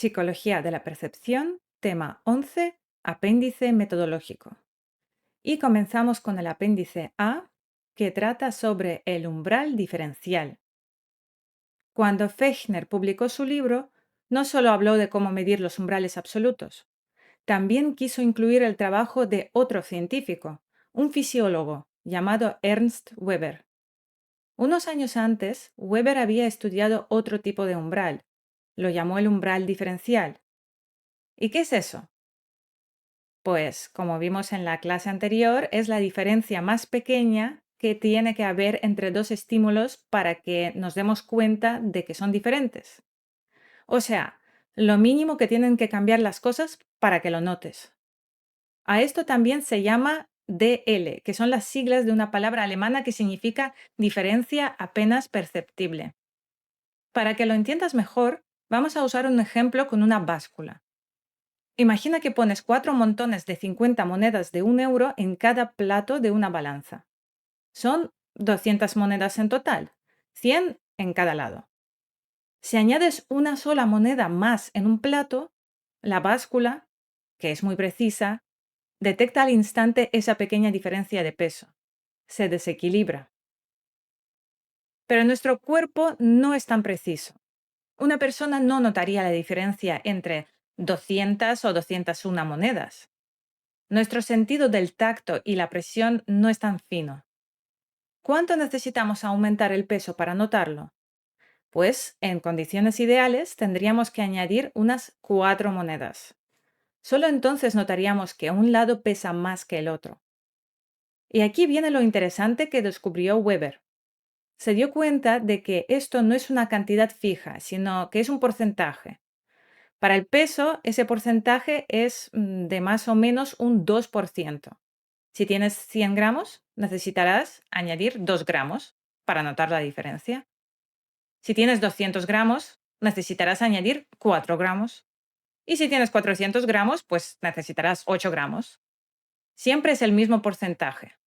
Psicología de la percepción, tema 11, apéndice metodológico. Y comenzamos con el apéndice A, que trata sobre el umbral diferencial. Cuando Fechner publicó su libro, no solo habló de cómo medir los umbrales absolutos, también quiso incluir el trabajo de otro científico, un fisiólogo llamado Ernst Weber. Unos años antes, Weber había estudiado otro tipo de umbral. Lo llamó el umbral diferencial. ¿Y qué es eso? Pues, como vimos en la clase anterior, es la diferencia más pequeña que tiene que haber entre dos estímulos para que nos demos cuenta de que son diferentes. O sea, lo mínimo que tienen que cambiar las cosas para que lo notes. A esto también se llama DL, que son las siglas de una palabra alemana que significa diferencia apenas perceptible. Para que lo entiendas mejor, vamos a usar un ejemplo con una báscula. Imagina que pones 4 montones de 50 monedas de 1 euro en cada plato de una balanza. Son 200 monedas en total, 100 en cada lado. Si añades una sola moneda más en un plato, la báscula, que es muy precisa, detecta al instante esa pequeña diferencia de peso. Se desequilibra. Pero nuestro cuerpo no es tan preciso. Una persona no notaría la diferencia entre 200 o 201 monedas. Nuestro sentido del tacto y la presión no es tan fino. ¿Cuánto necesitamos aumentar el peso para notarlo? Pues, en condiciones ideales, tendríamos que añadir unas 4 monedas. Solo entonces notaríamos que un lado pesa más que el otro. Y aquí viene lo interesante que descubrió Weber. Se dio cuenta de que esto no es una cantidad fija, sino que es un porcentaje. Para el peso, ese porcentaje es de más o menos un 2%. Si tienes 100 gramos, necesitarás añadir 2 gramos para notar la diferencia. Si tienes 200 gramos, necesitarás añadir 4 gramos. Y si tienes 400 gramos, pues necesitarás 8 gramos. Siempre es el mismo porcentaje.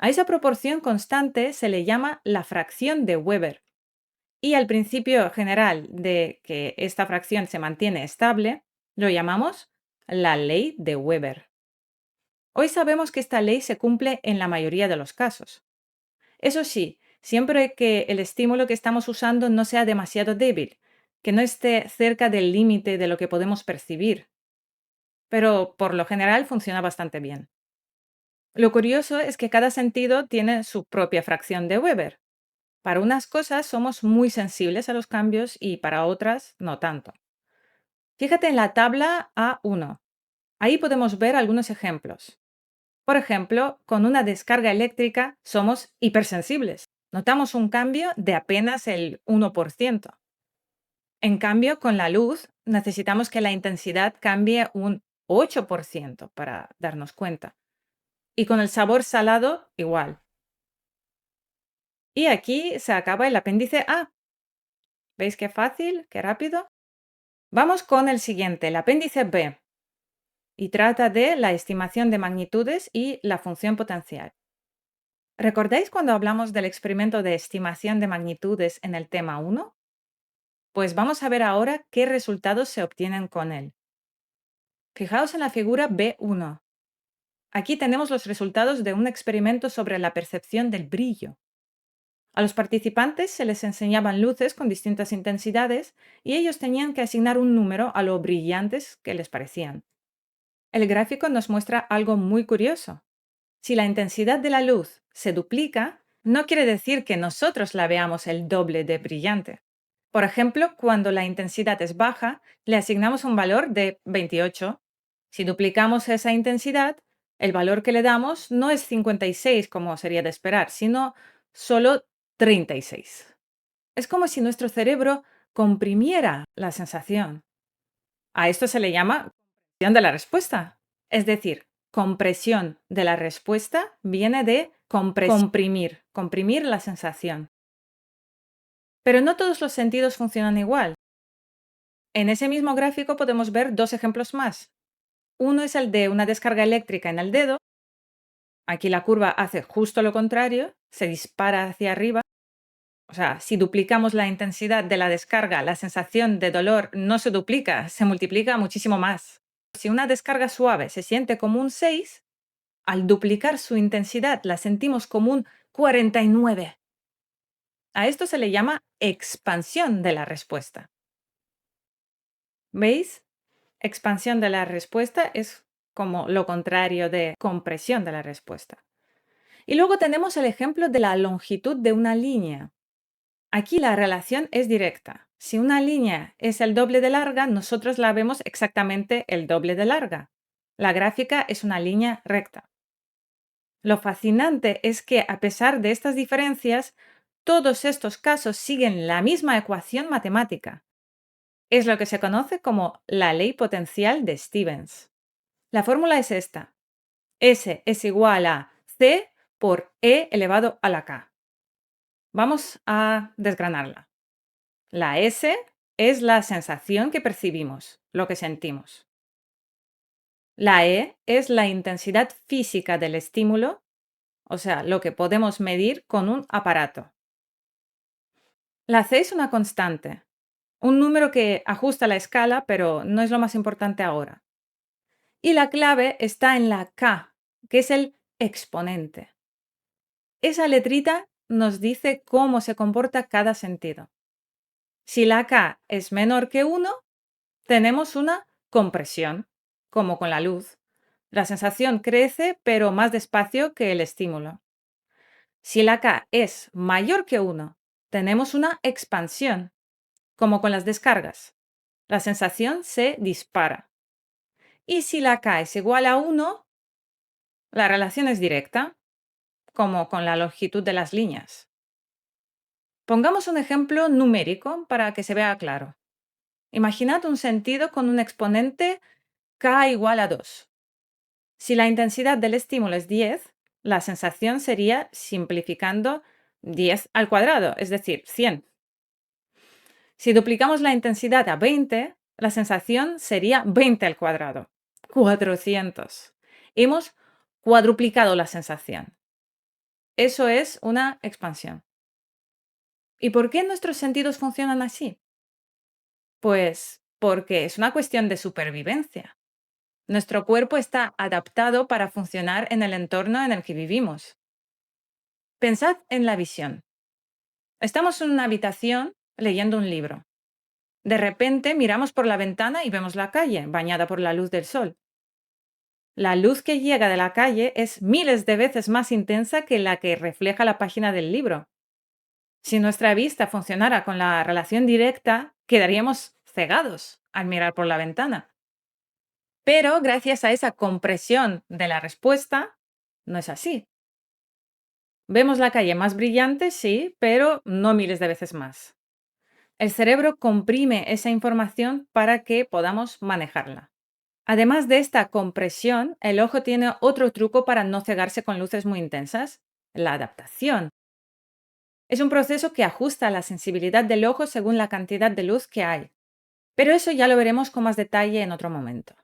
A esa proporción constante se le llama la fracción de Weber. Y al principio general de que esta fracción se mantiene estable, lo llamamos la ley de Weber. Hoy sabemos que esta ley se cumple en la mayoría de los casos. Eso sí, siempre que el estímulo que estamos usando no sea demasiado débil, que no esté cerca del límite de lo que podemos percibir. Pero por lo general funciona bastante bien. Lo curioso es que cada sentido tiene su propia fracción de Weber. Para unas cosas somos muy sensibles a los cambios y para otras no tanto. Fíjate en la tabla A1. Ahí podemos ver algunos ejemplos. Por ejemplo, con una descarga eléctrica somos hipersensibles. Notamos un cambio de apenas el 1%. En cambio, con la luz necesitamos que la intensidad cambie un 8% para darnos cuenta. Y con el sabor salado, igual. Y aquí se acaba el apéndice A. ¿Veis qué fácil, qué rápido? Vamos con el siguiente, el apéndice B. Y trata de la estimación de magnitudes y la función potencial. ¿Recordáis cuando hablamos del experimento de estimación de magnitudes en el tema 1? Pues vamos a ver ahora qué resultados se obtienen con él. Fijaos en la figura B1. Aquí tenemos los resultados de un experimento sobre la percepción del brillo. A los participantes se les enseñaban luces con distintas intensidades y ellos tenían que asignar un número a lo brillantes que les parecían. El gráfico nos muestra algo muy curioso. Si la intensidad de la luz se duplica, no quiere decir que nosotros la veamos el doble de brillante. Por ejemplo, cuando la intensidad es baja, le asignamos un valor de 28. Si duplicamos esa intensidad, el valor que le damos no es 56 como sería de esperar, sino solo 36. Es como si nuestro cerebro comprimiera la sensación. A esto se le llama compresión de la respuesta. Es decir, compresión de la respuesta viene de comprimir la sensación. Pero no todos los sentidos funcionan igual. En ese mismo gráfico podemos ver dos ejemplos más. Uno es el de una descarga eléctrica en el dedo. Aquí la curva hace justo lo contrario, se dispara hacia arriba. O sea, si duplicamos la intensidad de la descarga, la sensación de dolor no se duplica, se multiplica muchísimo más. Si una descarga suave se siente como un 6, al duplicar su intensidad la sentimos como un 49. A esto se le llama expansión de la respuesta. ¿Veis? Expansión de la respuesta es como lo contrario de compresión de la respuesta. Y luego tenemos el ejemplo de la longitud de una línea. Aquí la relación es directa. Si una línea es el doble de larga, nosotros la vemos exactamente el doble de larga. La gráfica es una línea recta. Lo fascinante es que, a pesar de estas diferencias, todos estos casos siguen la misma ecuación matemática. Es lo que se conoce como la ley potencial de Stevens. La fórmula es esta. S es igual a C por E elevado a la K. Vamos a desgranarla. La S es la sensación que percibimos, lo que sentimos. La E es la intensidad física del estímulo, o sea, lo que podemos medir con un aparato. La C es una constante, un número que ajusta la escala, pero no es lo más importante ahora. Y la clave está en la K, que es el exponente. Esa letrita nos dice cómo se comporta cada sentido. Si la K es menor que 1, tenemos una compresión, como con la luz. La sensación crece, pero más despacio que el estímulo. Si la K es mayor que 1, tenemos una expansión, como con las descargas. La sensación se dispara. Y si la K es igual a 1, la relación es directa, como con la longitud de las líneas. Pongamos un ejemplo numérico para que se vea claro. Imaginad un sentido con un exponente K igual a 2. Si la intensidad del estímulo es 10, la sensación sería, simplificando, 10 al cuadrado, es decir, 100. Si duplicamos la intensidad a 20, la sensación sería 20 al cuadrado, 400. Hemos cuadruplicado la sensación. Eso es una expansión. ¿Y por qué nuestros sentidos funcionan así? Pues porque es una cuestión de supervivencia. Nuestro cuerpo está adaptado para funcionar en el entorno en el que vivimos. Pensad en la visión. Estamos en una habitación leyendo un libro. De repente miramos por la ventana y vemos la calle, bañada por la luz del sol. La luz que llega de la calle es miles de veces más intensa que la que refleja la página del libro. Si nuestra vista funcionara con la relación directa, quedaríamos cegados al mirar por la ventana. Pero gracias a esa compresión de la respuesta, no es así. Vemos la calle más brillante, sí, pero no miles de veces más. El cerebro comprime esa información para que podamos manejarla. Además de esta compresión, el ojo tiene otro truco para no cegarse con luces muy intensas: la adaptación. Es un proceso que ajusta la sensibilidad del ojo según la cantidad de luz que hay. Pero eso ya lo veremos con más detalle en otro momento.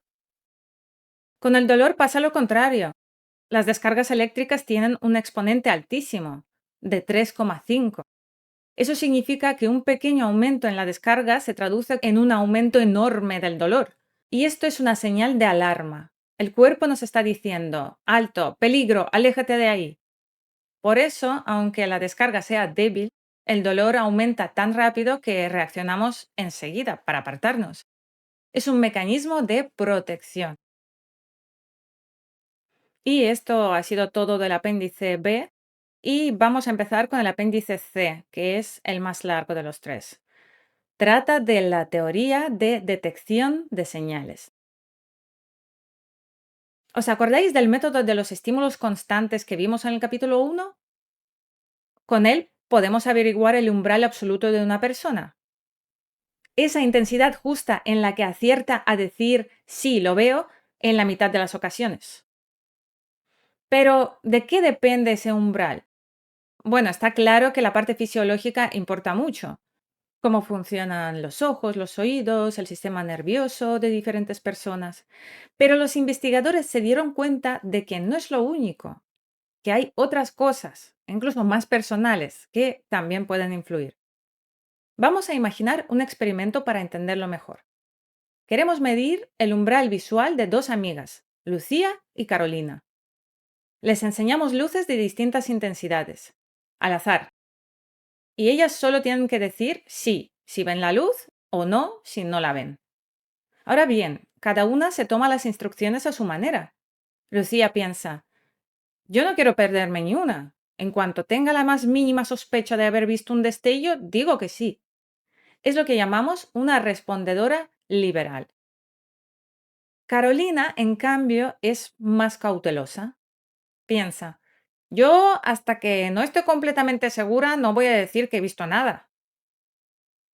Con el dolor pasa lo contrario. Las descargas eléctricas tienen un exponente altísimo, de 3,5. Eso significa que un pequeño aumento en la descarga se traduce en un aumento enorme del dolor. Y esto es una señal de alarma. El cuerpo nos está diciendo: alto, peligro, aléjate de ahí. Por eso, aunque la descarga sea débil, el dolor aumenta tan rápido que reaccionamos enseguida para apartarnos. Es un mecanismo de protección. Y esto ha sido todo del apéndice B. Y vamos a empezar con el apéndice C, que es el más largo de los tres. Trata de la teoría de detección de señales. ¿Os acordáis del método de los estímulos constantes que vimos en el capítulo 1? Con él podemos averiguar el umbral absoluto de una persona. Esa intensidad justa en la que acierta a decir sí, lo veo, en la mitad de las ocasiones. Pero, ¿de qué depende ese umbral? Bueno, está claro que la parte fisiológica importa mucho. Cómo funcionan los ojos, los oídos, el sistema nervioso de diferentes personas. Pero los investigadores se dieron cuenta de que no es lo único. que hay otras cosas, incluso más personales, que también pueden influir. Vamos a imaginar un experimento para entenderlo mejor. Queremos medir el umbral visual de dos amigas, Lucía y Carolina. Les enseñamos luces de distintas intensidades, al azar, y ellas solo tienen que decir sí si ven la luz o no si no la ven. Ahora bien, cada una se toma las instrucciones a su manera. Lucía piensa, yo no quiero perderme ni una. En cuanto tenga la más mínima sospecha de haber visto un destello, digo que sí. Es lo que llamamos una respondedora liberal. Carolina, en cambio, es más cautelosa. Piensa, yo hasta que no estoy completamente segura no voy a decir que he visto nada.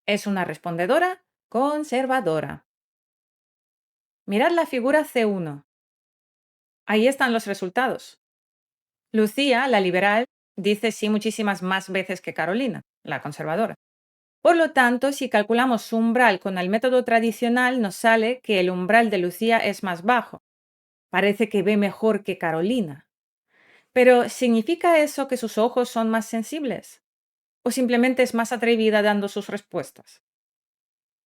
Es una respondedora conservadora. Mirad la figura C1. Ahí están los resultados. Lucía, la liberal, dice sí muchísimas más veces que Carolina, la conservadora. Por lo tanto, si calculamos su umbral con el método tradicional, nos sale que el umbral de Lucía es más bajo. Parece que ve mejor que Carolina. Pero, ¿significa eso que sus ojos son más sensibles? ¿O simplemente es más atrevida dando sus respuestas?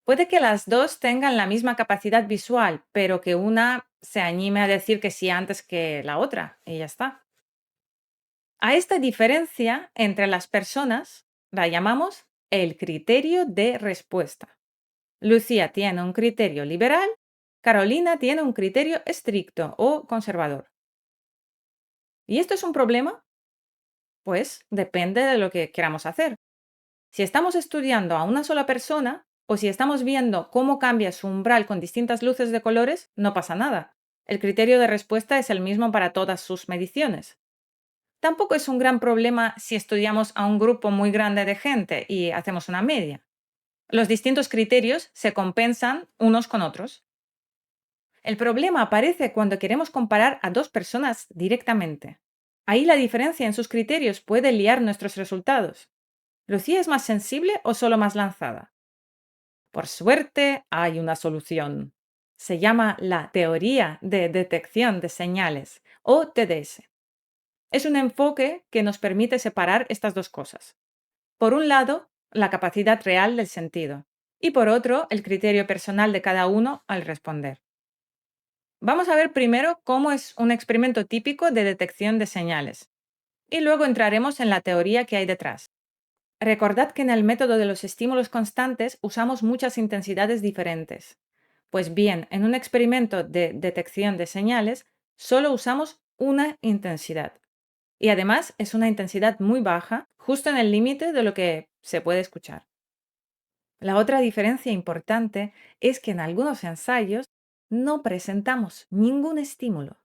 Puede que las dos tengan la misma capacidad visual, pero que una se anime a decir que sí antes que la otra, y ya está. A esta diferencia entre las personas la llamamos el criterio de respuesta. Lucía tiene un criterio liberal, Carolina tiene un criterio estricto o conservador. ¿Y esto es un problema? Pues depende de lo que queramos hacer. Si estamos estudiando a una sola persona o si estamos viendo cómo cambia su umbral con distintas luces de colores, no pasa nada. El criterio de respuesta es el mismo para todas sus mediciones. Tampoco es un gran problema si estudiamos a un grupo muy grande de gente y hacemos una media. Los distintos criterios se compensan unos con otros. El problema aparece cuando queremos comparar a dos personas directamente. Ahí la diferencia en sus criterios puede liar nuestros resultados. ¿Lucía es más sensible o solo más lanzada? Por suerte, hay una solución. Se llama la teoría de detección de señales, o TDS. Es un enfoque que nos permite separar estas dos cosas. Por un lado, la capacidad real del sentido, y por otro, el criterio personal de cada uno al responder. Vamos a ver primero cómo es un experimento típico de detección de señales, y luego entraremos en la teoría que hay detrás. Recordad que en el método de los estímulos constantes usamos muchas intensidades diferentes. Pues bien, en un experimento de detección de señales, solo usamos una intensidad. Y además es una intensidad muy baja, justo en el límite de lo que se puede escuchar. La otra diferencia importante es que en algunos ensayos no presentamos ningún estímulo.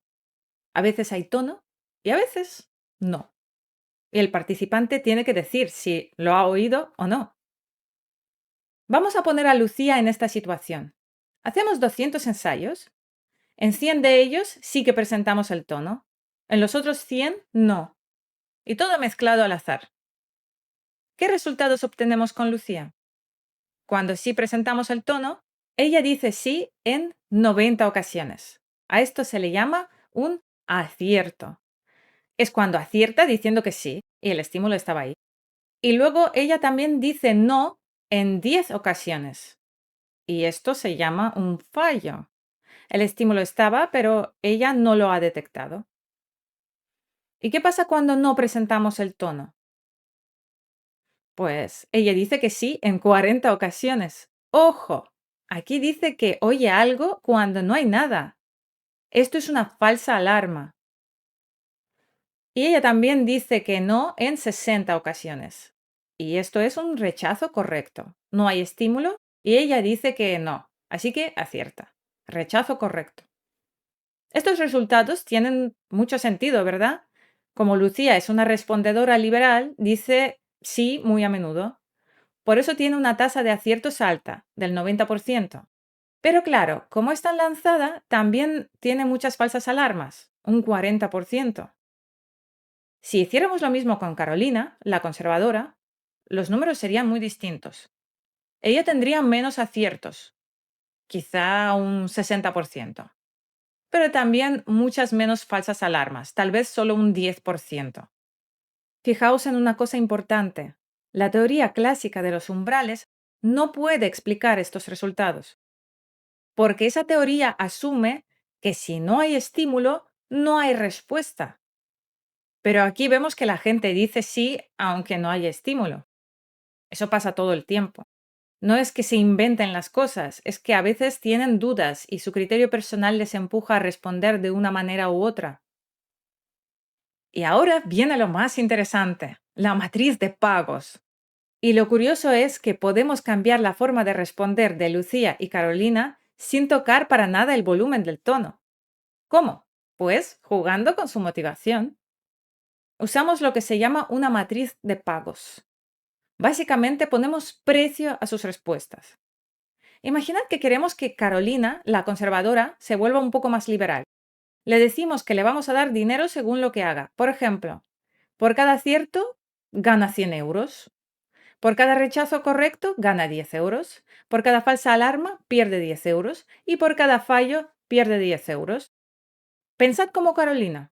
A veces hay tono y a veces no. Y el participante tiene que decir si lo ha oído o no. Vamos a poner a Lucía en esta situación. Hacemos 200 ensayos. En 100 de ellos sí que presentamos el tono. En los otros 100 no. Y todo mezclado al azar. ¿Qué resultados obtenemos con Lucía? Cuando sí presentamos el tono, ella dice sí en 90 ocasiones. A esto se le llama un acierto. Es cuando acierta diciendo que sí y el estímulo estaba ahí. Y luego ella también dice no en 10 ocasiones. Y esto se llama un fallo. El estímulo estaba, pero ella no lo ha detectado. ¿Y qué pasa cuando no presentamos el tono? Pues ella dice que sí en 40 ocasiones. ¡Ojo! Aquí dice que oye algo cuando no hay nada. Esto es una falsa alarma. Y ella también dice que no en 60 ocasiones. Y esto es un rechazo correcto. No hay estímulo y ella dice que no. Así que acierta. Rechazo correcto. Estos resultados tienen mucho sentido, ¿verdad? Como Lucía es una respondedora liberal, dice sí muy a menudo. Por eso tiene una tasa de aciertos alta, del 90%. Pero claro, como es tan lanzada, también tiene muchas falsas alarmas, un 40%. Si hiciéramos lo mismo con Carolina, la conservadora, los números serían muy distintos. Ella tendría menos aciertos, quizá un 60%. pero también muchas menos falsas alarmas, tal vez solo un 10%. Fijaos en una cosa importante. La teoría clásica de los umbrales no puede explicar estos resultados, porque esa teoría asume que si no hay estímulo, no hay respuesta. Pero aquí vemos que la gente dice sí aunque no haya estímulo. Eso pasa todo el tiempo. No es que se inventen las cosas, es que a veces tienen dudas y su criterio personal les empuja a responder de una manera u otra. Y ahora viene lo más interesante, la matriz de pagos. Y lo curioso es que podemos cambiar la forma de responder de Lucía y Carolina sin tocar para nada el volumen del tono. ¿Cómo? Pues jugando con su motivación. Usamos lo que se llama una matriz de pagos. Básicamente ponemos precio a sus respuestas. Imaginad que queremos que Carolina, la conservadora, se vuelva un poco más liberal. Le decimos que le vamos a dar dinero según lo que haga. Por ejemplo, por cada acierto gana 100 euros. Por cada rechazo correcto gana 10 euros. Por cada falsa alarma pierde 10 euros. Y por cada fallo pierde 10 euros. Pensad como Carolina.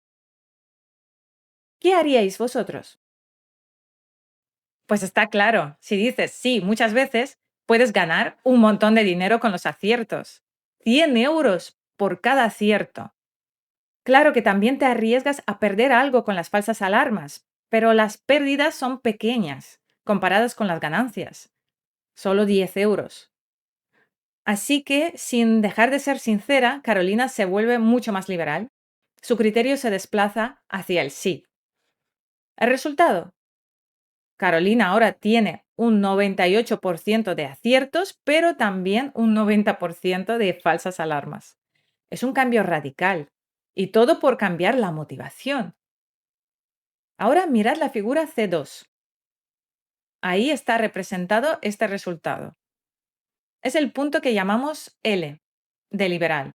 ¿Qué haríais vosotros? Pues está claro, si dices sí muchas veces, puedes ganar un montón de dinero con los aciertos. 100 euros por cada acierto. Claro que también te arriesgas a perder algo con las falsas alarmas, pero las pérdidas son pequeñas comparadas con las ganancias. Solo 10 euros. Así que, sin dejar de ser sincera, Carolina se vuelve mucho más liberal. Su criterio se desplaza hacia el sí. ¿El resultado? Carolina ahora tiene un 98% de aciertos, pero también un 90% de falsas alarmas. Es un cambio radical. Y todo por cambiar la motivación. Ahora mirad la figura C2. Ahí está representado este resultado. Es el punto que llamamos L, de liberal.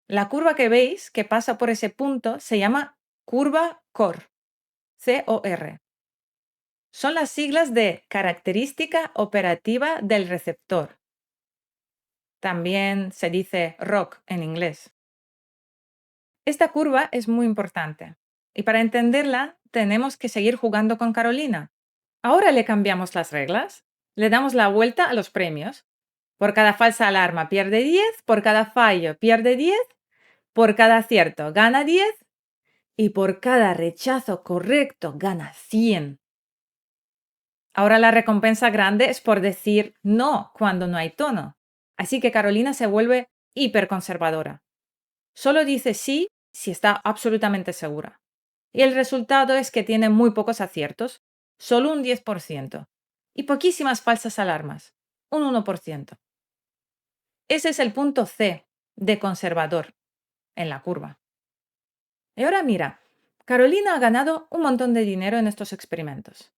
La curva que veis que pasa por ese punto se llama curva COR, C-O-R. Son las siglas de característica operativa del receptor. También se dice ROC en inglés. Esta curva es muy importante y para entenderla tenemos que seguir jugando con Carolina. Ahora le cambiamos las reglas. Le damos la vuelta a los premios. Por cada falsa alarma pierde 10, por cada fallo pierde 10, por cada acierto gana 10 y por cada rechazo correcto gana 100. Ahora la recompensa grande es por decir no cuando no hay tono. Así que Carolina se vuelve hiperconservadora. Solo dice sí si está absolutamente segura. Y el resultado es que tiene muy pocos aciertos, solo un 10%, y poquísimas falsas alarmas, un 1%. Ese es el punto C de conservador en la curva. Y ahora mira, Carolina ha ganado un montón de dinero en estos experimentos,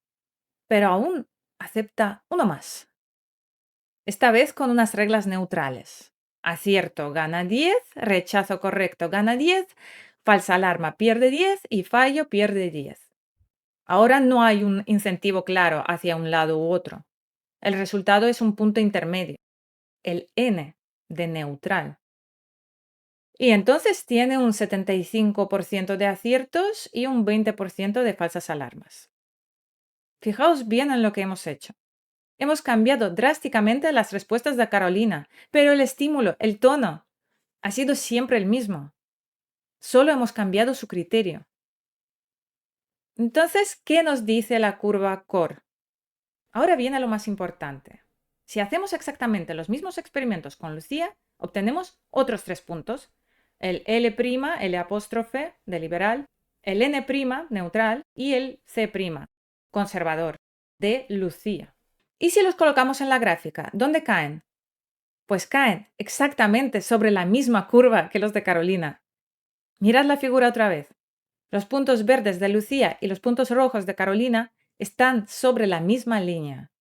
pero aún acepta uno más. Esta vez con unas reglas neutrales. Acierto gana 10, rechazo correcto gana 10, falsa alarma pierde 10 y fallo pierde 10. Ahora no hay un incentivo claro hacia un lado u otro. El resultado es un punto intermedio, el N de neutral. Y entonces tiene un 75% de aciertos y un 20% de falsas alarmas. Fijaos bien en lo que hemos hecho. Hemos cambiado drásticamente las respuestas de Carolina, pero el estímulo, el tono, ha sido siempre el mismo. Solo hemos cambiado su criterio. Entonces, ¿qué nos dice la curva COR? Ahora viene lo más importante. Si hacemos exactamente los mismos experimentos con Lucía, obtenemos otros 3 puntos. El L', L apóstrofe de liberal, el N', neutral, y el C', conservador, de Lucía. ¿Y si los colocamos en la gráfica? ¿Dónde caen? Pues caen exactamente sobre la misma curva que los de Carolina. Mirad la figura otra vez. Los puntos verdes de Lucía y los puntos rojos de Carolina están sobre la misma línea.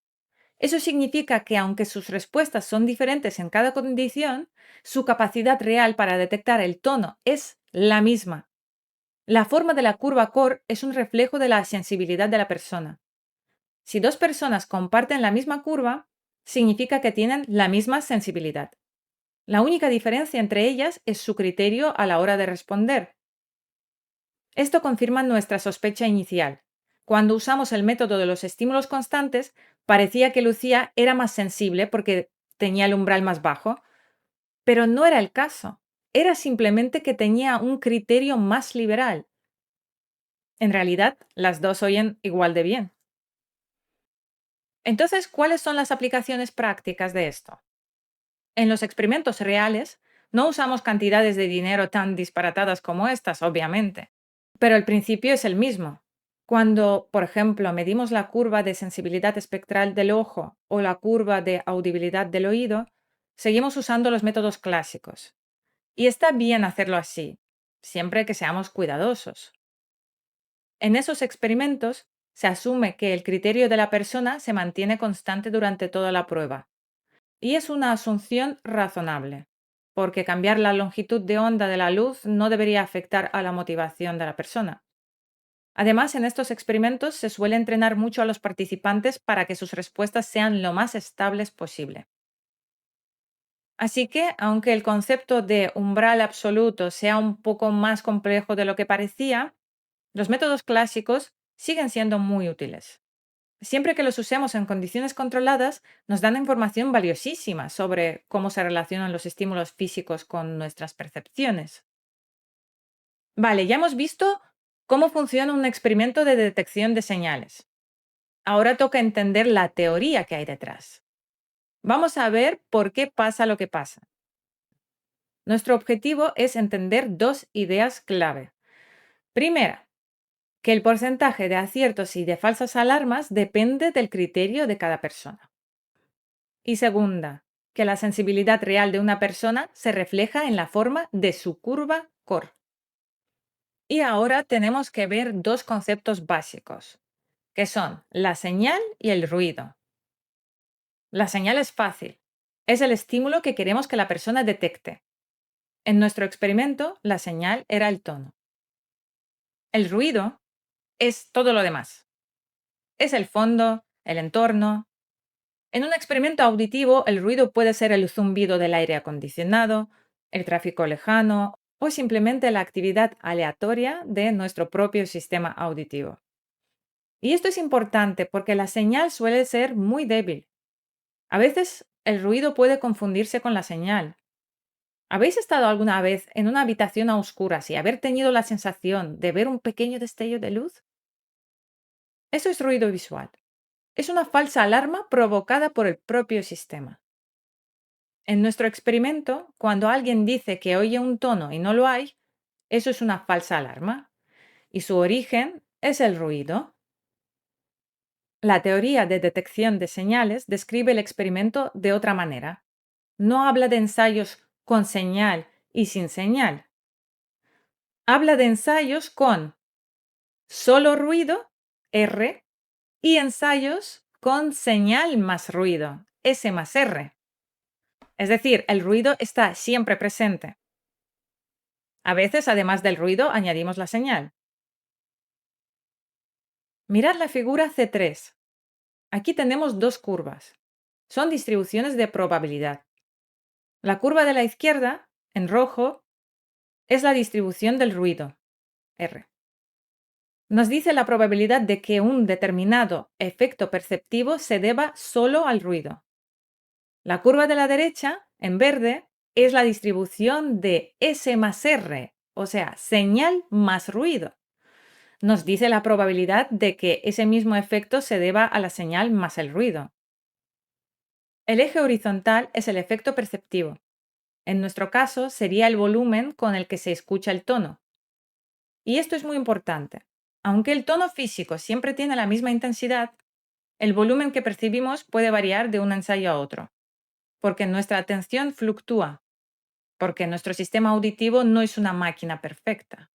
Eso significa que aunque sus respuestas son diferentes en cada condición, su capacidad real para detectar el tono es la misma. La forma de la curva COR es un reflejo de la sensibilidad de la persona. Si dos personas comparten la misma curva, significa que tienen la misma sensibilidad. La única diferencia entre ellas es su criterio a la hora de responder. Esto confirma nuestra sospecha inicial. Cuando usamos el método de los estímulos constantes, parecía que Lucía era más sensible porque tenía el umbral más bajo, pero no era el caso. Era simplemente que tenía un criterio más liberal. En realidad, las dos oyen igual de bien. Entonces, ¿cuáles son las aplicaciones prácticas de esto? En los experimentos reales, no usamos cantidades de dinero tan disparatadas como estas, obviamente, pero el principio es el mismo. Cuando, por ejemplo, medimos la curva de sensibilidad espectral del ojo o la curva de audibilidad del oído, seguimos usando los métodos clásicos. Y está bien hacerlo así, siempre que seamos cuidadosos. En esos experimentos, se asume que el criterio de la persona se mantiene constante durante toda la prueba. Y es una asunción razonable, porque cambiar la longitud de onda de la luz no debería afectar a la motivación de la persona. Además, en estos experimentos se suele entrenar mucho a los participantes para que sus respuestas sean lo más estables posible. Así que, aunque el concepto de umbral absoluto sea un poco más complejo de lo que parecía, los métodos clásicos siguen siendo muy útiles. Siempre que los usemos en condiciones controladas, nos dan información valiosísima sobre cómo se relacionan los estímulos físicos con nuestras percepciones. Vale, ya hemos visto cómo funciona un experimento de detección de señales. Ahora toca entender la teoría que hay detrás. Vamos a ver por qué pasa lo que pasa. Nuestro objetivo es entender dos ideas clave. Primera, que el porcentaje de aciertos y de falsas alarmas depende del criterio de cada persona. Y segunda, que la sensibilidad real de una persona se refleja en la forma de su curva core. Y ahora tenemos que ver dos conceptos básicos, que son la señal y el ruido. La señal es fácil. Es el estímulo que queremos que la persona detecte. En nuestro experimento, la señal era el tono. El ruido es todo lo demás. Es el fondo, el entorno. En un experimento auditivo, el ruido puede ser el zumbido del aire acondicionado, el tráfico lejano o simplemente la actividad aleatoria de nuestro propio sistema auditivo. Y esto es importante porque la señal suele ser muy débil. A veces el ruido puede confundirse con la señal. ¿Habéis estado alguna vez en una habitación a oscuras y haber tenido la sensación de ver un pequeño destello de luz? Eso es ruido visual. Es una falsa alarma provocada por el propio sistema. En nuestro experimento, cuando alguien dice que oye un tono y no lo hay, eso es una falsa alarma, y su origen es el ruido. La teoría de detección de señales describe el experimento de otra manera. No habla de ensayos con señal y sin señal. Habla de ensayos con solo ruido, R, y ensayos con señal más ruido, S más R. Es decir, el ruido está siempre presente. A veces, además del ruido, añadimos la señal. Mirad la figura C3. Aquí tenemos dos curvas. Son distribuciones de probabilidad. La curva de la izquierda, en rojo, es la distribución del ruido, R. Nos dice la probabilidad de que un determinado efecto perceptivo se deba solo al ruido. La curva de la derecha, en verde, es la distribución de S más R, o sea, señal más ruido. Nos dice la probabilidad de que ese mismo efecto se deba a la señal más el ruido. El eje horizontal es el efecto perceptivo. En nuestro caso, sería el volumen con el que se escucha el tono. Y esto es muy importante. Aunque el tono físico siempre tiene la misma intensidad, el volumen que percibimos puede variar de un ensayo a otro, porque nuestra atención fluctúa, porque nuestro sistema auditivo no es una máquina perfecta.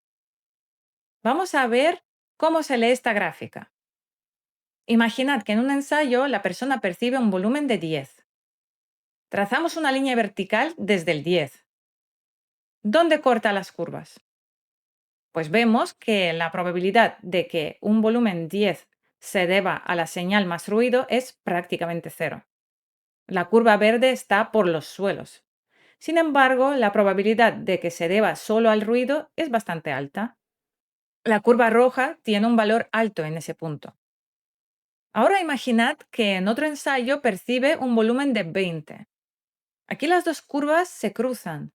Vamos a ver cómo se lee esta gráfica. Imaginad que en un ensayo la persona percibe un volumen de 10. Trazamos una línea vertical desde el 10. ¿Dónde corta las curvas? Pues vemos que la probabilidad de que un volumen 10 se deba a la señal más ruido es prácticamente cero. La curva verde está por los suelos. Sin embargo, la probabilidad de que se deba solo al ruido es bastante alta. La curva roja tiene un valor alto en ese punto. Ahora imaginad que en otro ensayo percibe un volumen de 20. Aquí las dos curvas se cruzan.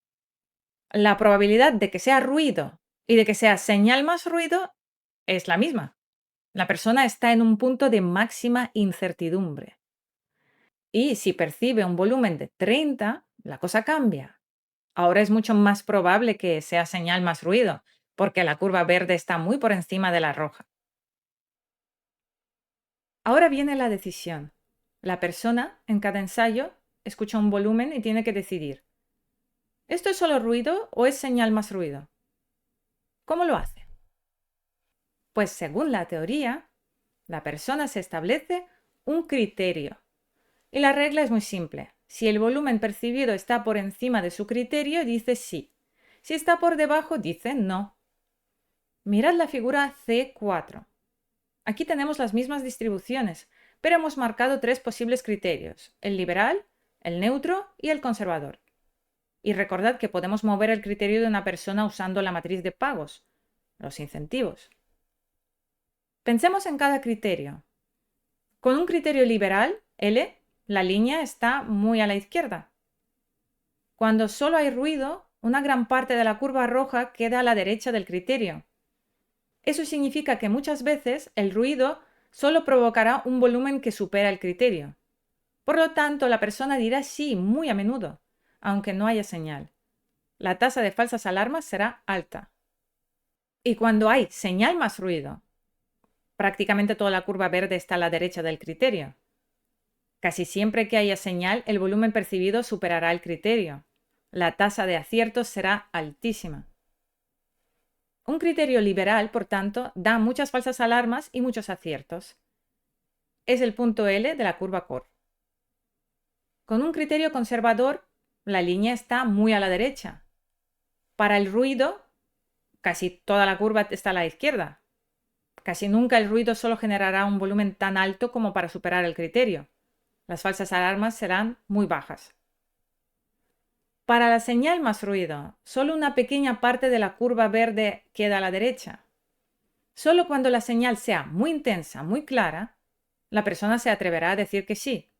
La probabilidad de que sea ruido y de que sea señal más ruido es la misma. La persona está en un punto de máxima incertidumbre. Y si percibe un volumen de 30, la cosa cambia. Ahora es mucho más probable que sea señal más ruido, porque la curva verde está muy por encima de la roja. Ahora viene la decisión. La persona, en cada ensayo, escucha un volumen y tiene que decidir, ¿esto es solo ruido o es señal más ruido? ¿Cómo lo hace? Pues según la teoría, la persona se establece un criterio. Y la regla es muy simple. Si el volumen percibido está por encima de su criterio, dice sí. Si está por debajo, dice no. Mirad la figura C4. Aquí tenemos las mismas distribuciones, pero hemos marcado tres posibles criterios: el liberal, el neutro y el conservador. Y recordad que podemos mover el criterio de una persona usando la matriz de pagos, los incentivos. Pensemos en cada criterio. Con un criterio liberal, L, la línea está muy a la izquierda. Cuando solo hay ruido, una gran parte de la curva roja queda a la derecha del criterio. Eso significa que muchas veces el ruido solo provocará un volumen que supera el criterio. Por lo tanto, la persona dirá sí muy a menudo, aunque no haya señal. La tasa de falsas alarmas será alta. Y cuando hay señal más ruido, prácticamente toda la curva verde está a la derecha del criterio. Casi siempre que haya señal, el volumen percibido superará el criterio. La tasa de aciertos será altísima. Un criterio liberal, por tanto, da muchas falsas alarmas y muchos aciertos. Es el punto L de la curva Core. Con un criterio conservador, la línea está muy a la derecha. Para el ruido, casi toda la curva está a la izquierda. Casi nunca el ruido solo generará un volumen tan alto como para superar el criterio. Las falsas alarmas serán muy bajas. Para la señal más ruido, solo una pequeña parte de la curva verde queda a la derecha. Solo cuando la señal sea muy intensa, muy clara, la persona se atreverá a decir que sí.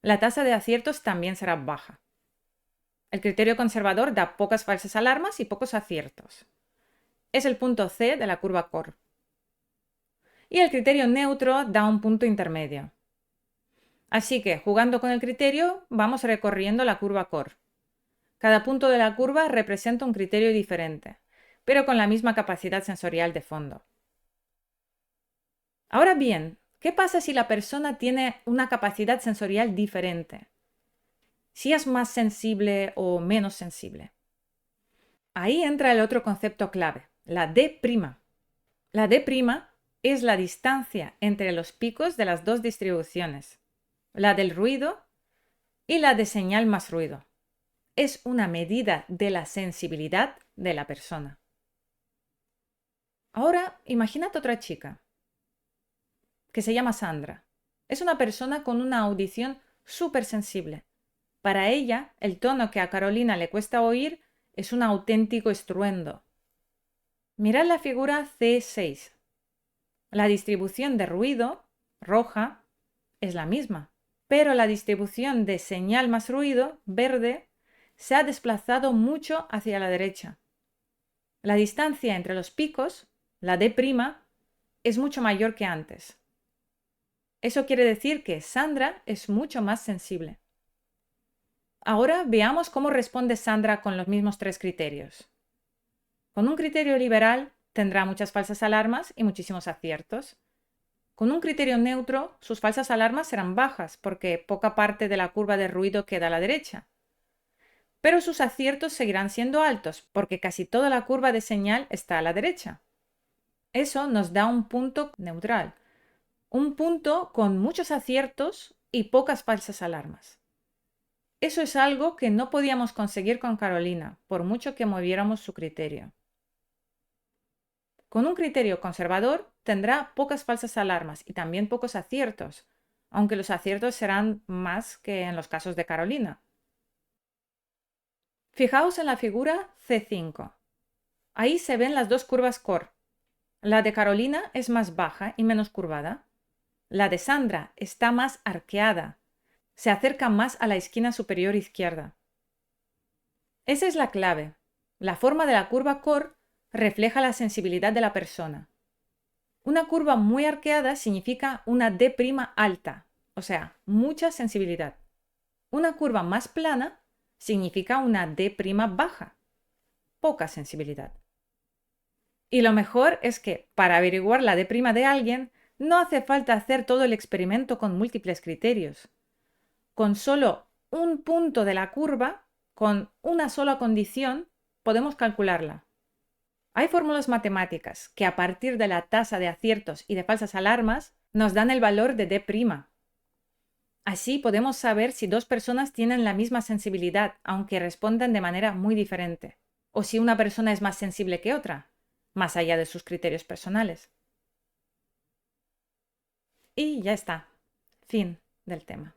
La tasa de aciertos también será baja. El criterio conservador da pocas falsas alarmas y pocos aciertos. Es el punto C de la curva Core. Y el criterio neutro da un punto intermedio. Así que, jugando con el criterio, vamos recorriendo la curva Core. Cada punto de la curva representa un criterio diferente, pero con la misma capacidad sensorial de fondo. Ahora bien, ¿qué pasa si la persona tiene una capacidad sensorial diferente? Si es más sensible o menos sensible. Ahí entra el otro concepto clave, la D'. La D' es la distancia entre los picos de las dos distribuciones, la del ruido y la de señal más ruido. Es una medida de la sensibilidad de la persona. Ahora, imagínate otra chica que se llama Sandra. Es una persona con una audición súper sensible. Para ella, el tono que a Carolina le cuesta oír es un auténtico estruendo. Mirad la figura C6. La distribución de ruido, roja, es la misma, pero la distribución de señal más ruido, verde, se ha desplazado mucho hacia la derecha. La distancia entre los picos, la D', es mucho mayor que antes. Eso quiere decir que Sandra es mucho más sensible. Ahora veamos cómo responde Sandra con los mismos tres criterios. Con un criterio liberal tendrá muchas falsas alarmas y muchísimos aciertos. Con un criterio neutro, sus falsas alarmas serán bajas porque poca parte de la curva de ruido queda a la derecha. Pero sus aciertos seguirán siendo altos porque casi toda la curva de señal está a la derecha. Eso nos da un punto neutral, un punto con muchos aciertos y pocas falsas alarmas. Eso es algo que no podíamos conseguir con Carolina, por mucho que moviéramos su criterio. Con un criterio conservador tendrá pocas falsas alarmas y también pocos aciertos, aunque los aciertos serán más que en los casos de Carolina. Fijaos en la figura C5. Ahí se ven las dos curvas core. La de Carolina es más baja y menos curvada. La de Sandra está más arqueada. Se acerca más a la esquina superior izquierda. Esa es la clave. La forma de la curva core refleja la sensibilidad de la persona. Una curva muy arqueada significa una D' alta, o sea, mucha sensibilidad. Una curva más plana significa una D' baja, poca sensibilidad. Y lo mejor es que para averiguar la D' de alguien no hace falta hacer todo el experimento con múltiples criterios. Con solo un punto de la curva, con una sola condición, podemos calcularla. Hay fórmulas matemáticas que a partir de la tasa de aciertos y de falsas alarmas nos dan el valor de D'. Así podemos saber si dos personas tienen la misma sensibilidad, aunque respondan de manera muy diferente, o si una persona es más sensible que otra, más allá de sus criterios personales. Y ya está. Fin del tema.